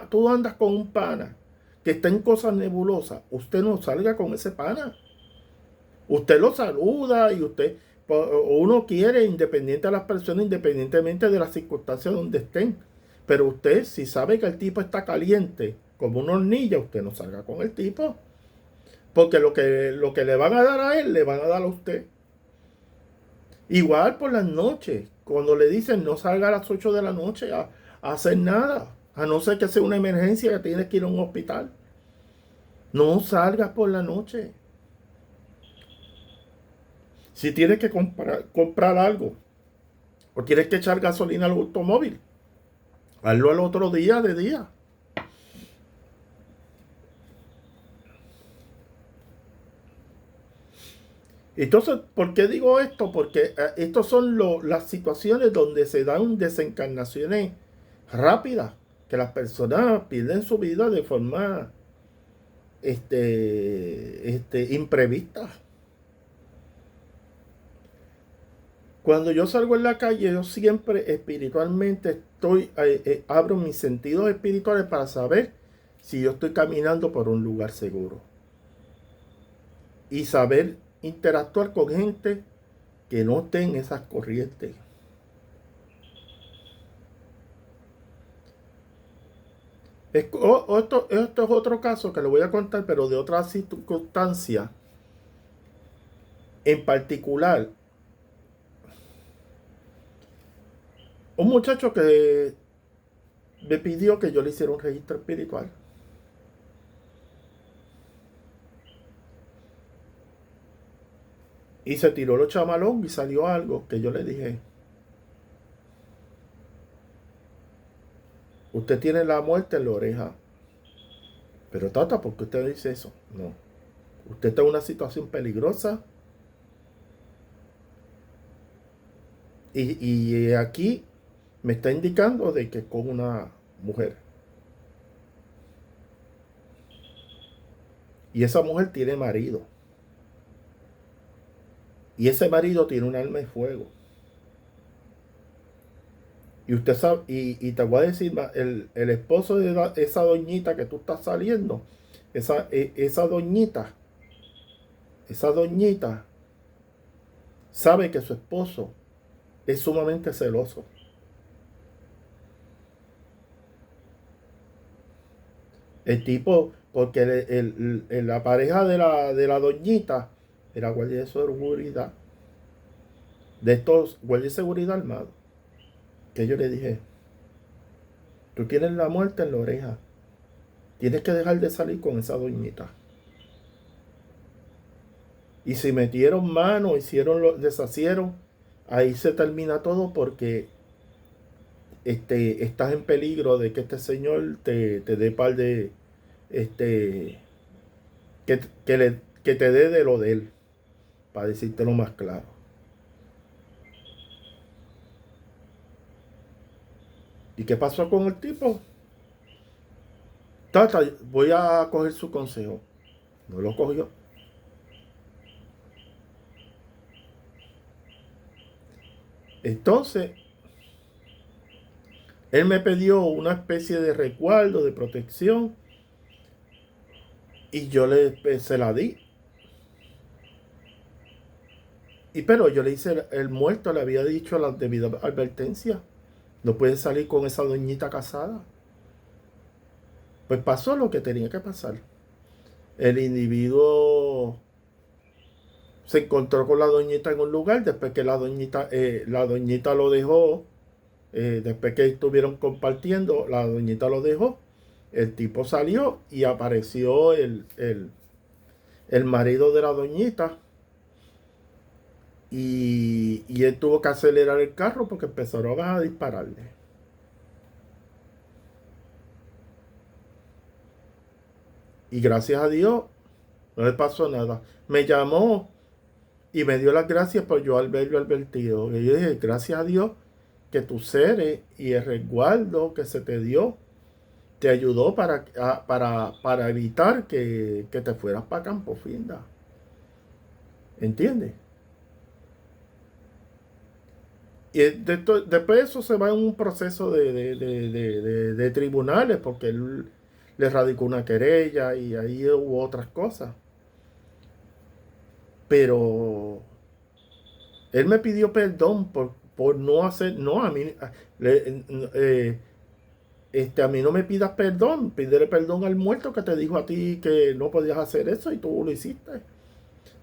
tú andas con un pana que está en cosas nebulosas, usted no salga con ese pana. Usted lo saluda y uno quiere, independiente de las personas, independientemente de las circunstancias donde estén. Pero usted, si sabe que el tipo está caliente como una hornilla, usted no salga con el tipo. Porque lo que le van a dar a él, le van a dar a usted. Igual por las noches, cuando le dicen no salga a las 8 de la noche a hacer nada, a no ser que sea una emergencia que tienes que ir a un hospital. No salgas por la noche. Si tienes que comprar algo o tienes que echar gasolina al automóvil, hazlo al otro día de día. Entonces, ¿por qué digo esto? Porque estas son las situaciones donde se dan desencarnaciones rápidas, que las personas pierden su vida de forma imprevista. Cuando yo salgo en la calle, yo siempre espiritualmente abro mis sentidos espirituales para saber si yo estoy caminando por un lugar seguro. Y saber interactuar con gente que no esté en esas corrientes. Esto es otro caso que le voy a contar, pero de otra circunstancia. En particular, un muchacho que me pidió que yo le hiciera un registro espiritual. Y se tiró los chamalón y salió algo que yo le dije. Usted tiene la muerte en la oreja. Pero Tata, ¿por qué usted dice eso? No. Usted está en una situación peligrosa y aquí me está indicando de que con una mujer. Y esa mujer tiene marido. Y ese marido tiene un alma de fuego. Y usted sabe, y te voy a decir, el esposo de esa doñita que tú estás saliendo, esa doñita sabe que su esposo es sumamente celoso. El tipo, porque la pareja de la doñita era guardia de seguridad, de estos guardias de seguridad armados. Que yo le dije, tú tienes la muerte en la oreja, tienes que dejar de salir con esa doñita. Y si metieron mano, deshacieron, ahí se termina todo porque estás en peligro de que este señor te dé par de, este, que te dé de lo de él, para decírtelo más claro. ¿Y qué pasó con el tipo? Tata, voy a coger su consejo. No lo cogió. Entonces, él me pidió una especie de resguardo, de protección, y yo se la di. Pero yo le hice, el muerto le había dicho la debida advertencia. No puede salir con esa doñita casada. Pues pasó lo que tenía que pasar. El individuo se encontró con la doñita en un lugar, después que la doñita lo dejó, después que estuvieron compartiendo, la doñita lo dejó. El tipo salió y apareció el marido de la doñita. Y él tuvo que acelerar el carro porque empezaron a dispararle. Y gracias a Dios no le pasó nada. Me llamó y me dio las gracias por yo haberlo advertido. Y yo dije, gracias a Dios que tus seres y el resguardo que se te dio te ayudó para evitar que te fueras para Campo Finda. ¿Entiendes? Y después de eso se va en un proceso de tribunales porque él le radicó una querella y ahí hubo otras cosas. Pero él me pidió perdón por no hacer, no, a mí no me pidas perdón, pídele perdón al muerto que te dijo a ti que no podías hacer eso y tú lo hiciste.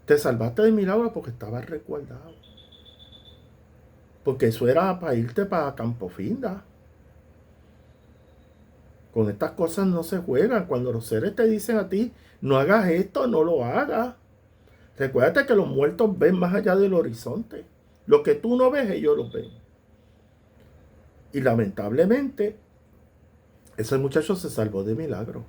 Te salvaste de milagro porque estabas resguardado. Porque eso era para irte para Campo Finda. Con estas cosas no se juegan. Cuando los seres te dicen a ti, no hagas esto, no lo hagas. Recuérdate que los muertos ven más allá del horizonte. Lo que tú no ves, ellos lo ven. Y lamentablemente, ese muchacho se salvó de milagro.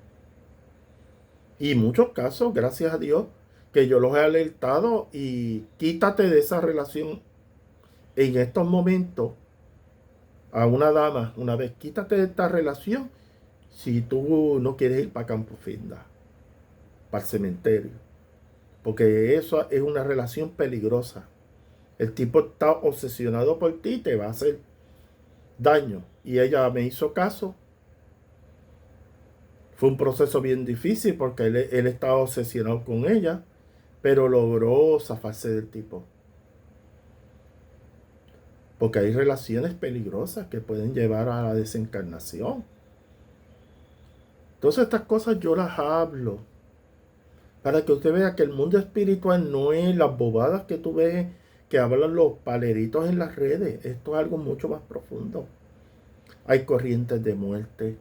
Y en muchos casos, gracias a Dios, que yo los he alertado y quítate de esa relación en estos momentos a una dama. Una vez quítate de esta relación si tú no quieres ir para Campo Finda, para el cementerio. Porque eso es una relación peligrosa. El tipo está obsesionado por ti y te va a hacer daño. Y ella me hizo caso. Fue un proceso bien difícil porque él estaba obsesionado con ella, pero logró zafarse del tipo. Porque hay relaciones peligrosas que pueden llevar a la desencarnación. Entonces estas cosas yo las hablo para que usted vea que el mundo espiritual no es las bobadas que tú ves que hablan los paleritos en las redes. Esto es algo mucho más profundo. Hay corrientes de muerte.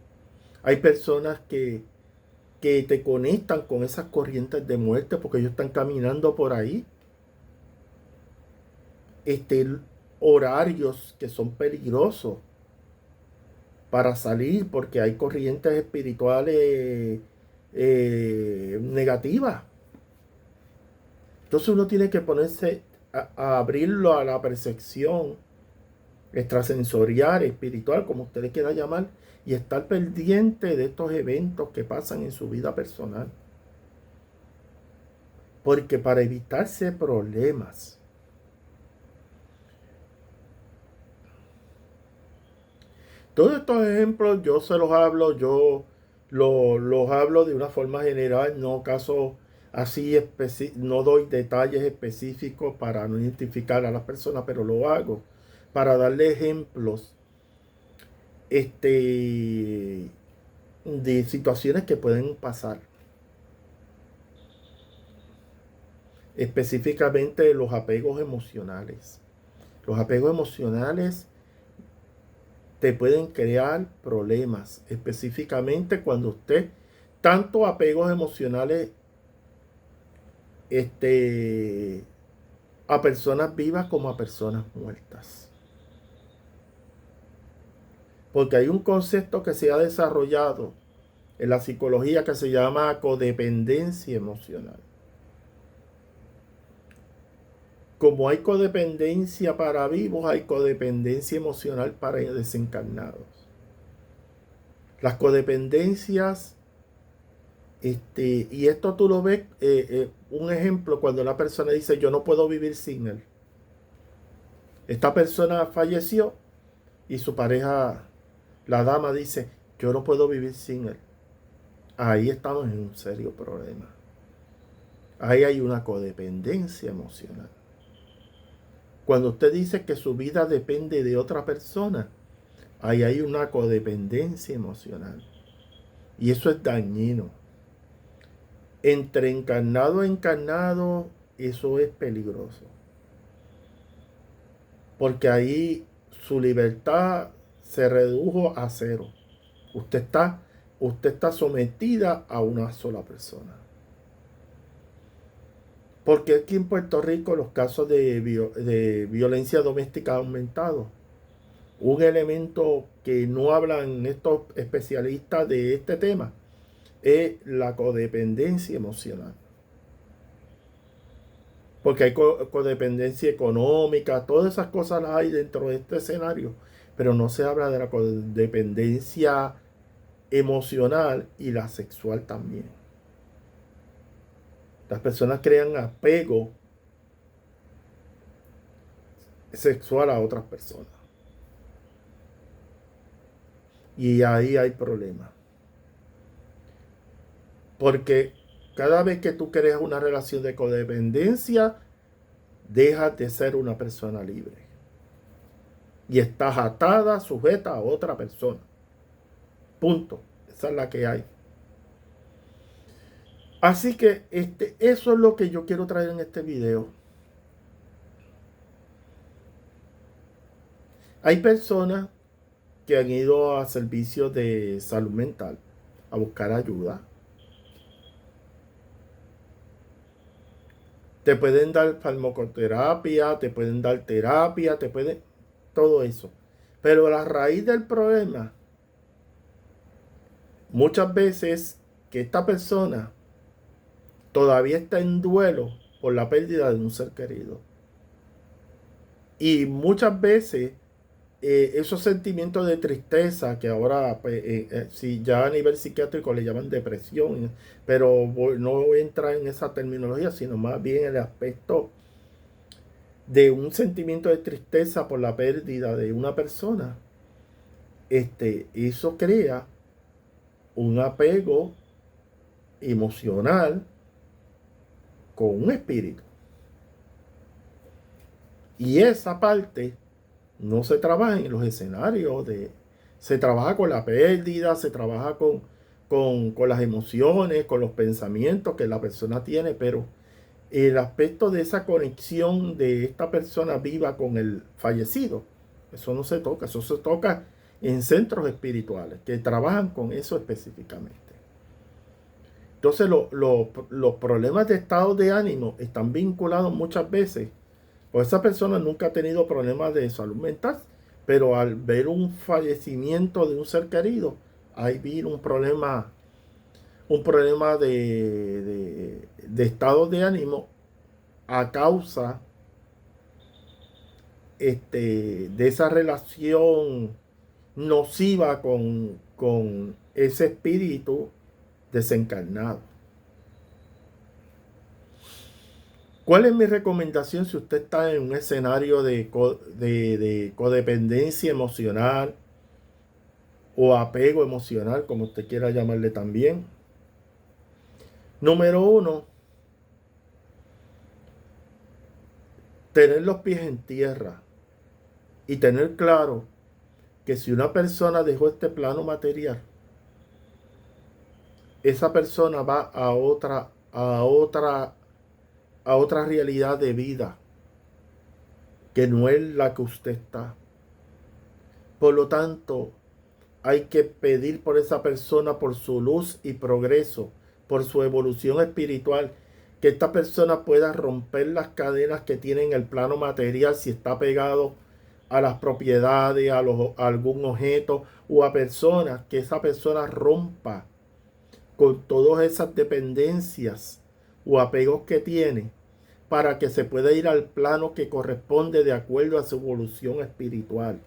Hay personas que te conectan con esas corrientes de muerte porque ellos están caminando por ahí. Horarios que son peligrosos para salir porque hay corrientes espirituales negativas. Entonces uno tiene que ponerse a abrirlo a la percepción extrasensorial, espiritual, como usted le quiera llamar, y estar pendiente de estos eventos que pasan en su vida personal. Porque para evitarse problemas, todos estos ejemplos yo se los hablo, los hablo de una forma general, no casos así, no doy detalles específicos para no identificar a las personas, pero lo hago para darle ejemplos de situaciones que pueden pasar. Específicamente los apegos emocionales. Los apegos emocionales te pueden crear problemas, específicamente cuando usted, tanto apegos emocionales a personas vivas como a personas muertas. Porque hay un concepto que se ha desarrollado en la psicología que se llama codependencia emocional. Como hay codependencia para vivos, hay codependencia emocional para desencarnados. Las codependencias, y esto tú lo ves, un ejemplo, cuando una persona dice, yo no puedo vivir sin él. Esta persona falleció y su pareja, la dama, dice, yo no puedo vivir sin él. Ahí estamos en un serio problema. Ahí hay una codependencia emocional. Cuando usted dice que su vida depende de otra persona, ahí hay una codependencia emocional. Y eso es dañino. Entre encarnado a encarnado, eso es peligroso. Porque ahí su libertad se redujo a cero. Usted está sometida a una sola persona. Porque aquí en Puerto Rico los casos de violencia doméstica han aumentado. Un elemento que no hablan estos especialistas de este tema es la codependencia emocional. Porque hay codependencia económica, todas esas cosas las hay dentro de este escenario, pero no se habla de la codependencia emocional y la sexual también. Las personas crean apego sexual a otras personas. Y ahí hay problemas. Porque cada vez que tú creas una relación de codependencia, dejas de ser una persona libre. Y estás atada, sujeta a otra persona. Punto. Esa es la que hay. Así que eso es lo que yo quiero traer en este video. Hay personas que han ido a servicios de salud mental a buscar ayuda. Te pueden dar farmacoterapia, te pueden dar terapia, te pueden... todo eso. Pero la raíz del problema muchas veces que esta persona todavía está en duelo por la pérdida de un ser querido. Y muchas veces esos sentimientos de tristeza que ahora, si ya a nivel psiquiátrico le llaman depresión, pero no voy a entrar en esa terminología, sino más bien el aspecto de un sentimiento de tristeza por la pérdida de una persona, eso crea un apego emocional con un espíritu. Y esa parte no se trabaja en los escenarios se trabaja con la pérdida, se trabaja con las emociones, con los pensamientos que la persona tiene, pero el aspecto de esa conexión de esta persona viva con el fallecido, eso no se toca, eso se toca en centros espirituales que trabajan con eso específicamente. Entonces los problemas de estado de ánimo están vinculados muchas veces, pues esa persona nunca ha tenido problemas de salud mental, pero al ver un fallecimiento de un ser querido, ahí viene un problema un problema de estado de ánimo a causa de esa relación nociva con ese espíritu desencarnado. ¿Cuál es mi recomendación si usted está en un escenario de codependencia emocional o apego emocional, como usted quiera llamarle también? Número 1, tener los pies en tierra y tener claro que si una persona dejó este plano material, esa persona va a otra realidad de vida que no es la que usted está. Por lo tanto, hay que pedir por esa persona, por su luz y progreso, por su evolución espiritual, que esta persona pueda romper las cadenas que tiene en el plano material si está pegado a las propiedades, a algún objeto o a personas, que esa persona rompa con todas esas dependencias o apegos que tiene, para que se pueda ir al plano que corresponde de acuerdo a su evolución espiritual.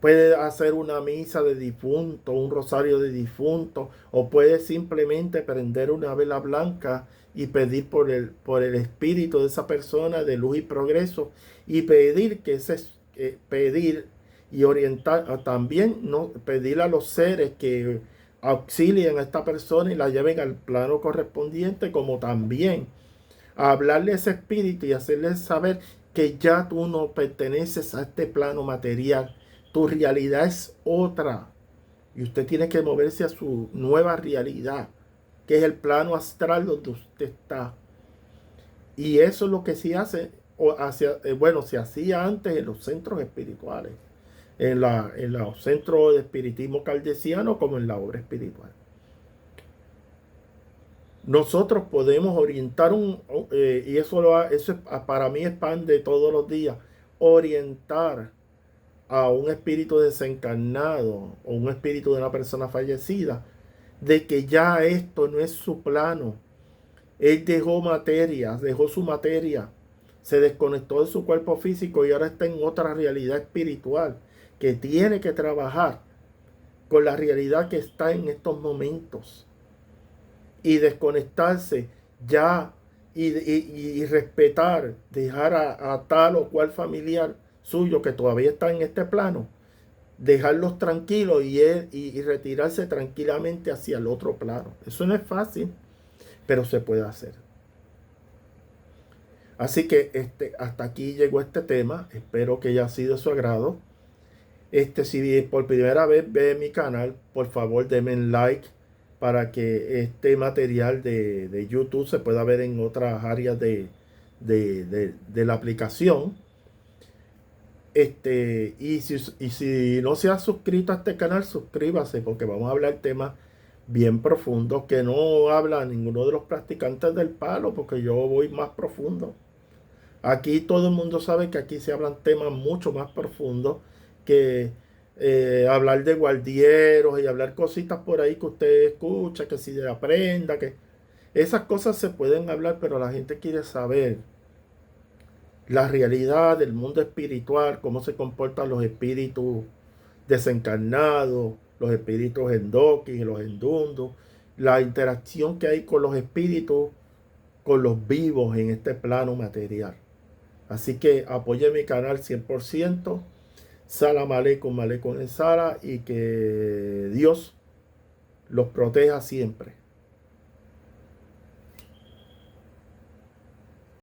Puede hacer una misa de difunto, un rosario de difunto, o puede simplemente prender una vela blanca y pedir por el espíritu de esa persona de luz y progreso, y pedir pedir y orientar también, no pedir a los seres que auxilien a esta persona y la lleven al plano correspondiente, como también a hablarle a ese espíritu y hacerle saber que ya tú no perteneces a este plano material. Tu realidad es otra y usted tiene que moverse a su nueva realidad, que es el plano astral donde usted está. Y eso es lo que se hace, se hacía antes en los centros espirituales, en los centros de espiritismo caldesiano, como en la obra espiritual. Nosotros podemos orientar y eso para mí es pan de todos los días, orientar a un espíritu desencarnado o un espíritu de una persona fallecida de que ya esto no es su plano. Él dejó su materia, se desconectó de su cuerpo físico y ahora está en otra realidad espiritual que tiene que trabajar con la realidad que está en estos momentos y desconectarse ya y respetar, dejar a tal o cual familiar suyo que todavía está en este plano, dejarlos tranquilos y retirarse tranquilamente hacia el otro plano. Eso no es fácil, pero se puede hacer. Así que hasta aquí llegó este tema. Espero que haya sido de su agrado. Si por primera vez ve mi canal, por favor denme un like para que este material de YouTube se pueda ver en otras áreas de la aplicación. Y si no se ha suscrito a este canal, suscríbase, porque vamos a hablar temas bien profundos que no habla ninguno de los practicantes del palo, porque yo voy más profundo. Aquí todo el mundo sabe que aquí se hablan temas mucho más profundos que hablar de guardieros y hablar cositas por ahí que usted escucha, que si aprenda, que esas cosas se pueden hablar, pero la gente quiere saber la realidad del mundo espiritual, cómo se comportan los espíritus desencarnados, los espíritus endoquis y los endundos, la interacción que hay con los espíritus, con los vivos en este plano material. Así que apoye mi canal 100%. Salam aleikum, aleikum en Sara, y que Dios los proteja siempre.